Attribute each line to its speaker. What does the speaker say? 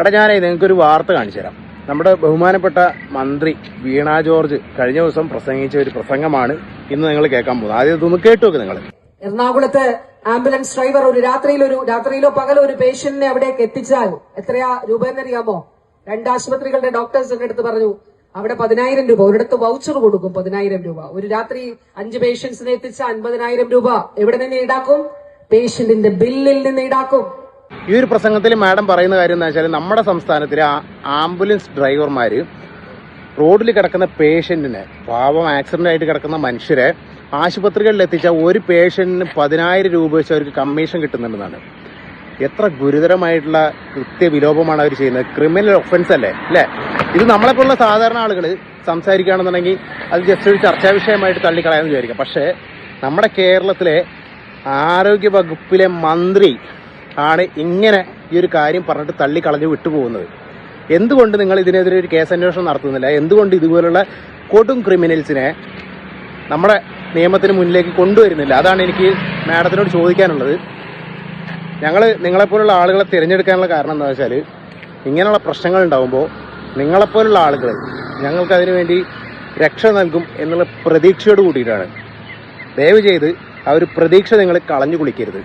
Speaker 1: എടാ, ഞാനേ നിങ്ങൾക്കൊരു വാർത്ത കാണിച്ചു തരാം. നമ്മുടെ ബഹുമാനപ്പെട്ട മന്ത്രി വീണ ജോർജ് കഴിഞ്ഞ ദിവസം പ്രസംഗിച്ച ഒരു പ്രസംഗമാണ് ഇന്ന് നിങ്ങൾ കേൾക്കാൻ പോകുന്നത്. ആദ്യം ഇതൊന്ന് കേട്ടു നോക്ക് നിങ്ങൾ.
Speaker 2: എറണാകുളത്ത് ആംബുലൻസ് ഡ്രൈവർ രാത്രിയിലോ പകലോ ഒരു പേഷ്യന്റിനെ അവിടേക്ക് എത്തിച്ചാൽ എത്രയാ രൂപ എന്നറിയാമോ? 2 ആശുപത്രികളുടെ ഡോക്ടേഴ്സിന്റെ അടുത്ത് പറഞ്ഞു അവിടെ 10,000 രൂപ, ഒരിടത്ത് വൗച്ചർ കൊടുക്കും 10,000 രൂപ. ഒരു രാത്രി 5 പേഷ്യൻസിനെ എത്തിച്ച 50,000 രൂപ എവിടെ നിന്ന് ഈടാക്കും? പേഷ്യന്റിന്റെ ബില്ലിൽ നിന്ന് ഈടാക്കും.
Speaker 1: ഈ ഒരു പ്രസംഗത്തിൽ മാഡം പറയുന്ന കാര്യം എന്താ വെച്ചാൽ, നമ്മുടെ സംസ്ഥാനത്തിലെ ആംബുലൻസ് ഡ്രൈവർമാര് റോഡിൽ കിടക്കുന്ന പേഷ്യന്റിനെ, പാവം ആക്സിഡന്റ് ആയിട്ട് കിടക്കുന്ന മനുഷ്യരെ ആശുപത്രികളിൽ എത്തിച്ച ഒരു പേഷ്യന്റിന് 10,000 രൂപ വെച്ച് അവർക്ക് കമ്മീഷൻ കിട്ടുന്നുണ്ടെന്നാണ്. എത്ര ഗുരുതരമായിട്ടുള്ള കൃത്യവിലോപമാണ് അവർ ചെയ്യുന്നത്. ക്രിമിനൽ ഒഫൻസ് അല്ലേ? ഇത് നമ്മളെപ്പോലുള്ള സാധാരണ ആളുകൾ സംസാരിക്കുകയാണെന്നുണ്ടെങ്കിൽ അത് ജസ്റ്റ് ഒരു ചർച്ചാ വിഷയമായിട്ട് തള്ളിക്കളയാമെന്ന് വിചാരിക്കാം. പക്ഷേ നമ്മുടെ കേരളത്തിലെ ആരോഗ്യ വകുപ്പിലെ മന്ത്രി ആണ് ഇങ്ങനെ ഈ ഒരു കാര്യം പറഞ്ഞിട്ട് തള്ളിക്കളഞ്ഞ് വിട്ടുപോകുന്നത്. എന്തുകൊണ്ട് നിങ്ങൾ ഇതിനെതിരെ ഒരു കേസന്വേഷണം നടത്തുന്നില്ല? എന്തുകൊണ്ട് ഇതുപോലുള്ള കൊടും ക്രിമിനൽസിനെ നമ്മുടെ നിയമത്തിന് മുന്നിലേക്ക് കൊണ്ടുവരുന്നില്ല? അതാണ് എനിക്ക് മാഡത്തിനോട് ചോദിക്കാനുള്ളത്. ഞങ്ങൾ നിങ്ങളെപ്പോലുള്ള ആളുകളെ തിരഞ്ഞെടുക്കാനുള്ള കാരണം എന്താ വെച്ചാൽ, ഇങ്ങനെയുള്ള പ്രശ്നങ്ങൾ ഉണ്ടാകുമ്പോൾ നിങ്ങളെപ്പോലുള്ള ആളുകൾ ഞങ്ങൾക്കതിനു വേണ്ടി രക്ഷ നൽകും എന്നുള്ള പ്രതീക്ഷയോട് കൂടിയിട്ടാണ്. ദയവ് ചെയ്ത് ആ ഒരു പ്രതീക്ഷ നിങ്ങൾ കളഞ്ഞു കുളിക്കരുത്.